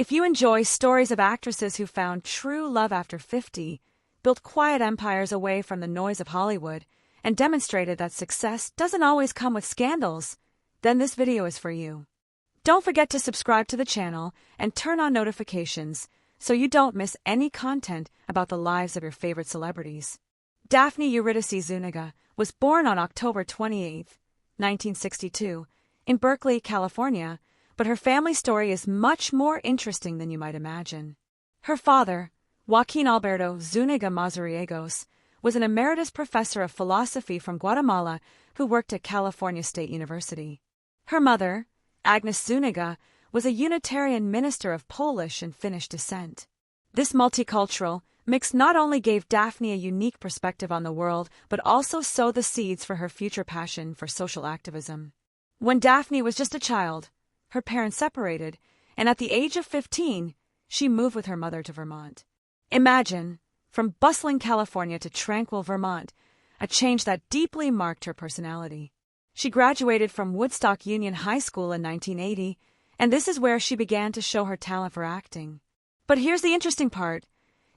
If you enjoy stories of actresses who found true love after 50, built quiet empires away from the noise of Hollywood, and demonstrated that success doesn't always come with scandals, then this video is for you. Don't forget to subscribe to the channel and turn on notifications so you don't miss any content about the lives of your favorite celebrities. Daphne Zuniga was born on October 28, 1962, in Berkeley, California, but her family story is much more interesting than you might imagine. Her father, Joaquin Alberto Zuniga Mazariegos, was an emeritus professor of philosophy from Guatemala who worked at California State University. Her mother, Agnes Zuniga, was a Unitarian minister of Polish and Finnish descent. This multicultural mix not only gave Daphne a unique perspective on the world, but also sowed the seeds for her future passion for social activism. When Daphne was just a child, her parents separated, and at the age of 15, she moved with her mother to Vermont. Imagine, from bustling California to tranquil Vermont, a change that deeply marked her personality. She graduated from Woodstock Union High School in 1980, and this is where she began to show her talent for acting. But here's the interesting part.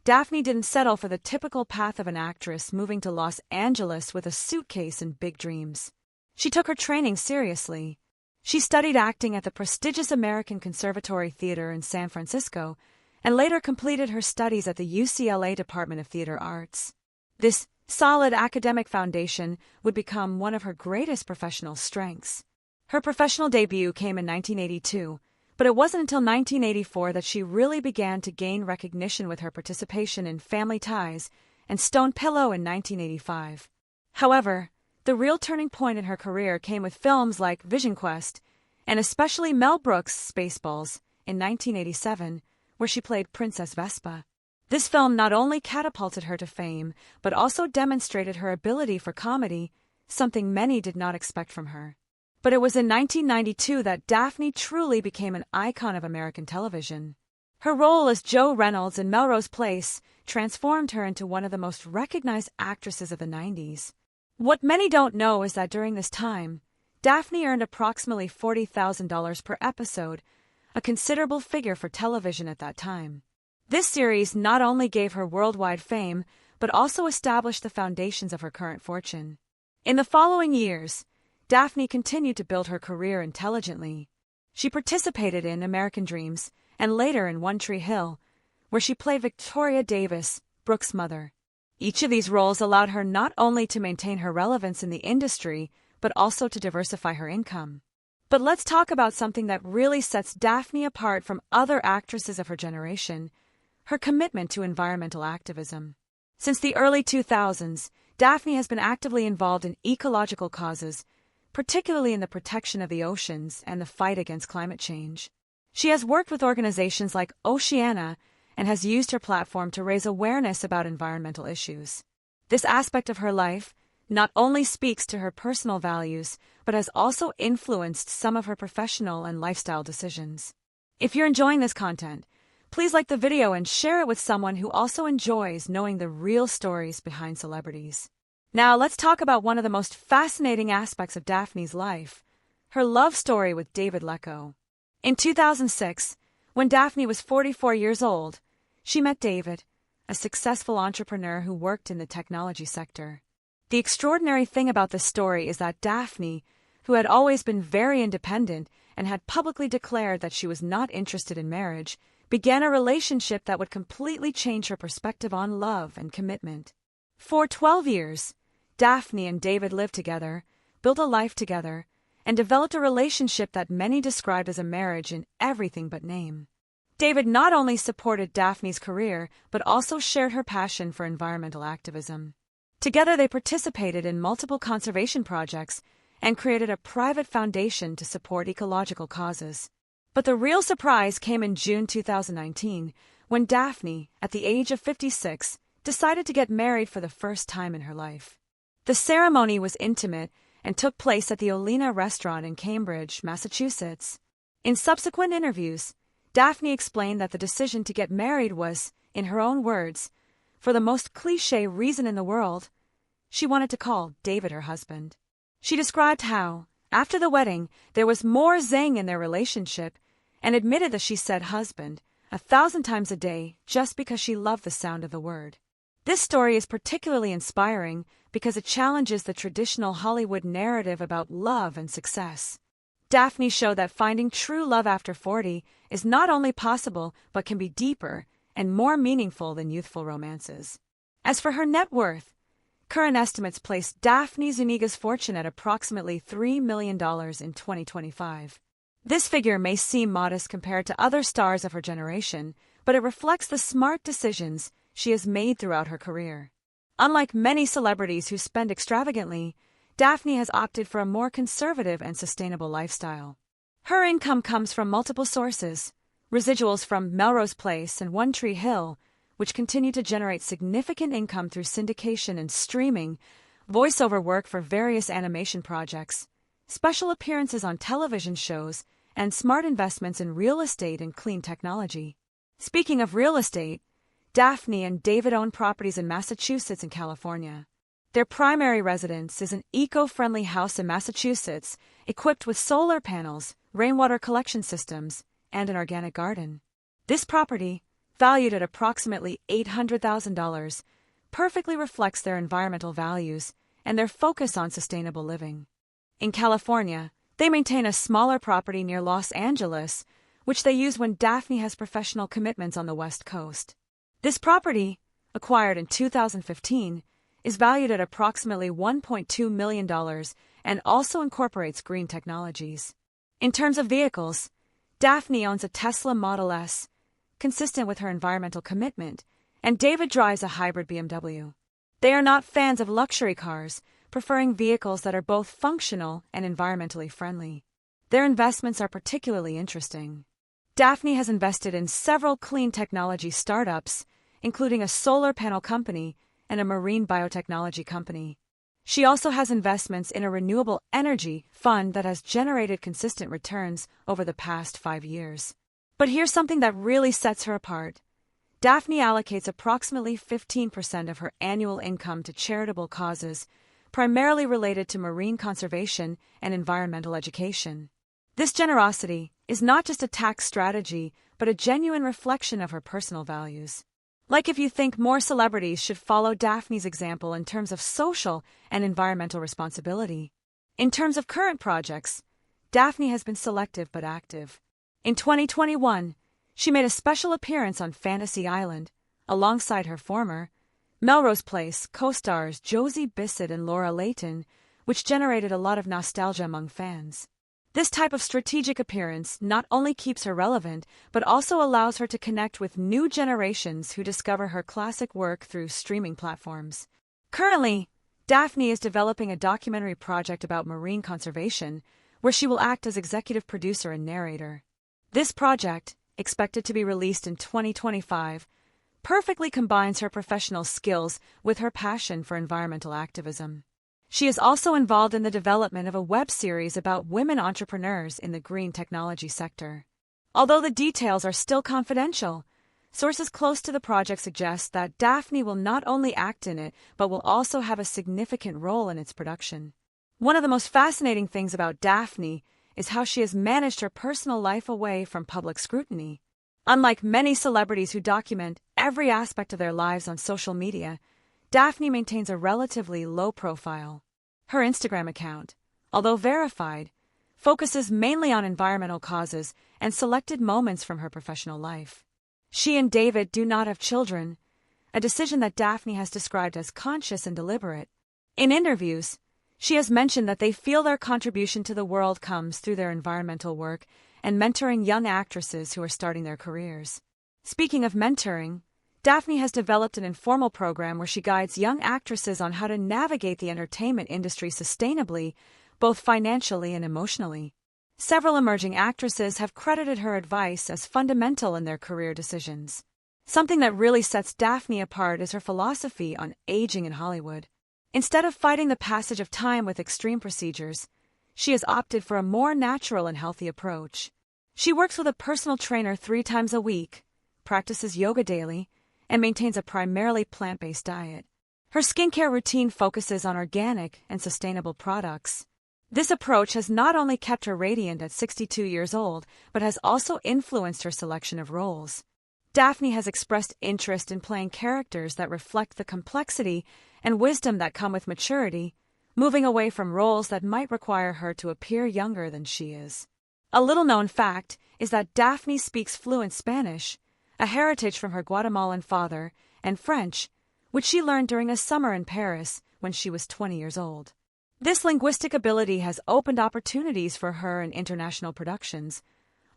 Daphne didn't settle for the typical path of an actress moving to Los Angeles with a suitcase and big dreams. She took her training seriously. She studied acting at the prestigious American Conservatory Theater in San Francisco and later completed her studies at the UCLA Department of Theater Arts. This solid academic foundation would become one of her greatest professional strengths. Her professional debut came in 1982, but it wasn't until 1984 that she really began to gain recognition with her participation in Family Ties and Stone Pillow in 1985. However, the real turning point in her career came with films like Vision Quest and especially Mel Brooks' Spaceballs in 1987, where she played Princess Vespa. This film not only catapulted her to fame, but also demonstrated her ability for comedy, something many did not expect from her. But it was in 1992 that Daphne truly became an icon of American television. Her role as Jo Reynolds in Melrose Place transformed her into one of the most recognized actresses of the 90s. What many don't know is that during this time, Daphne earned approximately $40,000 per episode, a considerable figure for television at that time. This series not only gave her worldwide fame, but also established the foundations of her current fortune. In the following years, Daphne continued to build her career intelligently. She participated in American Dreams and later in One Tree Hill, where she played Victoria Davis, Brooke's mother. Each of these roles allowed her not only to maintain her relevance in the industry, but also to diversify her income. But let's talk about something that really sets Daphne apart from other actresses of her generation: her commitment to environmental activism. Since the early 2000s, Daphne has been actively involved in ecological causes, particularly in the protection of the oceans and the fight against climate change. She has worked with organizations like Oceana and has used her platform to raise awareness about environmental issues. This aspect of her life not only speaks to her personal values, but has also influenced some of her professional and lifestyle decisions. If you're enjoying this content, please like the video and share it with someone who also enjoys knowing the real stories behind celebrities. Now let's talk about one of the most fascinating aspects of Daphne's life: her love story with David Lecco. In 2006, when Daphne was 44 years old, she met David, a successful entrepreneur who worked in the technology sector. The extraordinary thing about this story is that Daphne, who had always been very independent and had publicly declared that she was not interested in marriage, began a relationship that would completely change her perspective on love and commitment. For 12 years, Daphne and David lived together, built a life together, and developed a relationship that many described as a marriage in everything but name. David not only supported Daphne's career, but also shared her passion for environmental activism. Together they participated in multiple conservation projects and created a private foundation to support ecological causes. But the real surprise came in June 2019, when Daphne, at the age of 56, decided to get married for the first time in her life. The ceremony was intimate and took place at the Olena restaurant in Cambridge, Massachusetts. In subsequent interviews, Daphne explained that the decision to get married was, in her own words, for the most cliché reason in the world: she wanted to call David her husband. She described how, after the wedding, there was more zing in their relationship and admitted that she said husband, 1,000 times a day just because she loved the sound of the word. This story is particularly inspiring because it challenges the traditional Hollywood narrative about love and success. Daphne showed that finding true love after 40 is not only possible but can be deeper and more meaningful than youthful romances. As for her net worth, current estimates place Daphne Zuniga's fortune at approximately $3 million in 2025. This figure may seem modest compared to other stars of her generation, but it reflects the smart decisions she has made throughout her career. Unlike many celebrities who spend extravagantly, Daphne has opted for a more conservative and sustainable lifestyle. Her income comes from multiple sources: residuals from Melrose Place and One Tree Hill, which continue to generate significant income through syndication and streaming, voiceover work for various animation projects, special appearances on television shows, and smart investments in real estate and clean technology. Speaking of real estate, Daphne and David own properties in Massachusetts and California. Their primary residence is an eco-friendly house in Massachusetts, equipped with solar panels, rainwater collection systems, and an organic garden. This property, valued at approximately $800,000, perfectly reflects their environmental values and their focus on sustainable living. In California, they maintain a smaller property near Los Angeles, which they use when Daphne has professional commitments on the West Coast. This property, acquired in 2015, is valued at approximately $1.2 million and also incorporates green technologies. In terms of vehicles, Daphne owns a Tesla Model S, consistent with her environmental commitment, and David drives a hybrid BMW. They are not fans of luxury cars, preferring vehicles that are both functional and environmentally friendly. Their investments are particularly interesting. Daphne has invested in several clean technology startups, including a solar panel company and a marine biotechnology company. She also has investments in a renewable energy fund that has generated consistent returns over the past 5 years. But here's something that really sets her apart. Daphne allocates approximately 15% of her annual income to charitable causes, primarily related to marine conservation and environmental education. This generosity is not just a tax strategy, but a genuine reflection of her personal values. Like if you think more celebrities should follow Daphne's example in terms of social and environmental responsibility. In terms of current projects, Daphne has been selective but active. In 2021, she made a special appearance on Fantasy Island, alongside her former Melrose Place co-stars Josie Bissett and Laura Layton, which generated a lot of nostalgia among fans. This type of strategic appearance not only keeps her relevant, but also allows her to connect with new generations who discover her classic work through streaming platforms. Currently, Daphne is developing a documentary project about marine conservation, where she will act as executive producer and narrator. This project, expected to be released in 2025, perfectly combines her professional skills with her passion for environmental activism. She is also involved in the development of a web series about women entrepreneurs in the green technology sector. Although the details are still confidential, sources close to the project suggest that Daphne will not only act in it, but will also have a significant role in its production. One of the most fascinating things about Daphne is how she has managed her personal life away from public scrutiny. Unlike many celebrities who document every aspect of their lives on social media, Daphne maintains a relatively low profile. Her Instagram account, although verified, focuses mainly on environmental causes and selected moments from her professional life. She and David do not have children, a decision that Daphne has described as conscious and deliberate. In interviews, she has mentioned that they feel their contribution to the world comes through their environmental work and mentoring young actresses who are starting their careers. Speaking of mentoring, Daphne has developed an informal program where she guides young actresses on how to navigate the entertainment industry sustainably, both financially and emotionally. Several emerging actresses have credited her advice as fundamental in their career decisions. Something that really sets Daphne apart is her philosophy on aging in Hollywood. Instead of fighting the passage of time with extreme procedures, she has opted for a more natural and healthy approach. She works with a personal trainer 3 times a week, practices yoga daily, and maintains a primarily plant-based diet. Her skincare routine focuses on organic and sustainable products. This approach has not only kept her radiant at 62 years old, but has also influenced her selection of roles. Daphne has expressed interest in playing characters that reflect the complexity and wisdom that come with maturity, moving away from roles that might require her to appear younger than she is. A little-known fact is that Daphne speaks fluent Spanish, a heritage from her Guatemalan father, and French, which she learned during a summer in Paris when she was 20 years old. This linguistic ability has opened opportunities for her in international productions,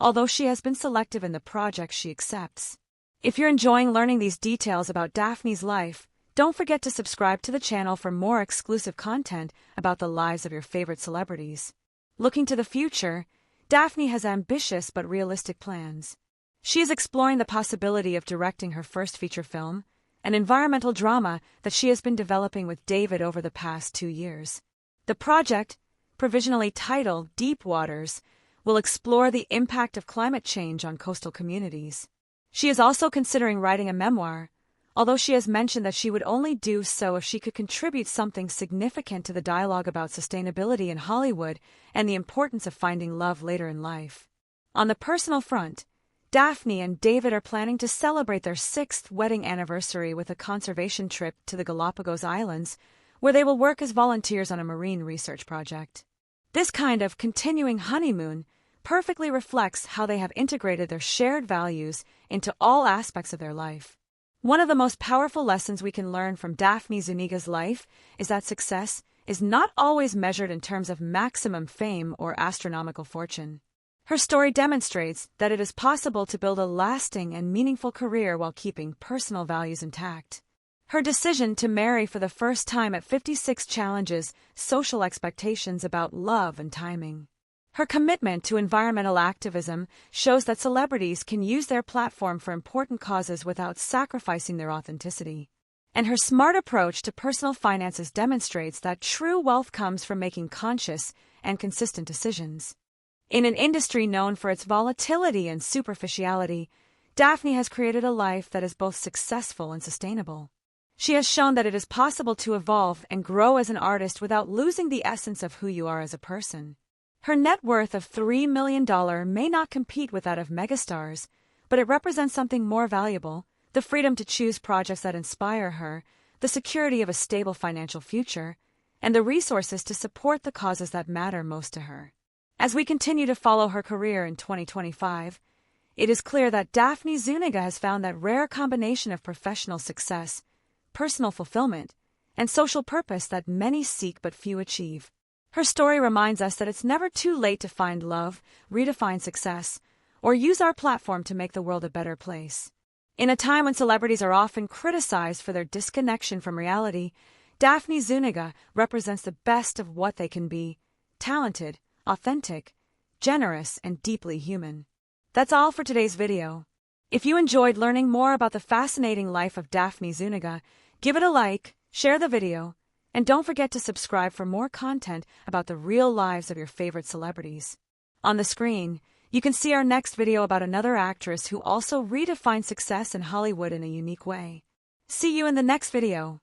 although she has been selective in the projects she accepts. If you're enjoying learning these details about Daphne's life, don't forget to subscribe to the channel for more exclusive content about the lives of your favorite celebrities. Looking to the future, Daphne has ambitious but realistic plans. She is exploring the possibility of directing her first feature film, an environmental drama that she has been developing with David over the past 2 years. The project, provisionally titled Deep Waters, will explore the impact of climate change on coastal communities. She is also considering writing a memoir, although she has mentioned that she would only do so if she could contribute something significant to the dialogue about sustainability in Hollywood and the importance of finding love later in life. On the personal front, Daphne and David are planning to celebrate their 6th wedding anniversary with a conservation trip to the Galapagos Islands, where they will work as volunteers on a marine research project. This kind of continuing honeymoon perfectly reflects how they have integrated their shared values into all aspects of their life. One of the most powerful lessons we can learn from Daphne Zuniga's life is that success is not always measured in terms of maximum fame or astronomical fortune. Her story demonstrates that it is possible to build a lasting and meaningful career while keeping personal values intact. Her decision to marry for the first time at 56 challenges social expectations about love and timing. Her commitment to environmental activism shows that celebrities can use their platform for important causes without sacrificing their authenticity. And her smart approach to personal finances demonstrates that true wealth comes from making conscious and consistent decisions. In an industry known for its volatility and superficiality, Daphne has created a life that is both successful and sustainable. She has shown that it is possible to evolve and grow as an artist without losing the essence of who you are as a person. Her net worth of $3 million may not compete with that of megastars, but it represents something more valuable: the freedom to choose projects that inspire her, the security of a stable financial future, and the resources to support the causes that matter most to her. As we continue to follow her career in 2025, it is clear that Daphne Zuniga has found that rare combination of professional success, personal fulfillment, and social purpose that many seek but few achieve. Her story reminds us that it's never too late to find love, redefine success, or use our platform to make the world a better place. In a time when celebrities are often criticized for their disconnection from reality, Daphne Zuniga represents the best of what they can be: talented, authentic, generous, and deeply human. That's all for today's video. If you enjoyed learning more about the fascinating life of Daphne Zuniga, give it a like, share the video, and don't forget to subscribe for more content about the real lives of your favorite celebrities. On the screen, you can see our next video about another actress who also redefined success in Hollywood in a unique way. See you in the next video.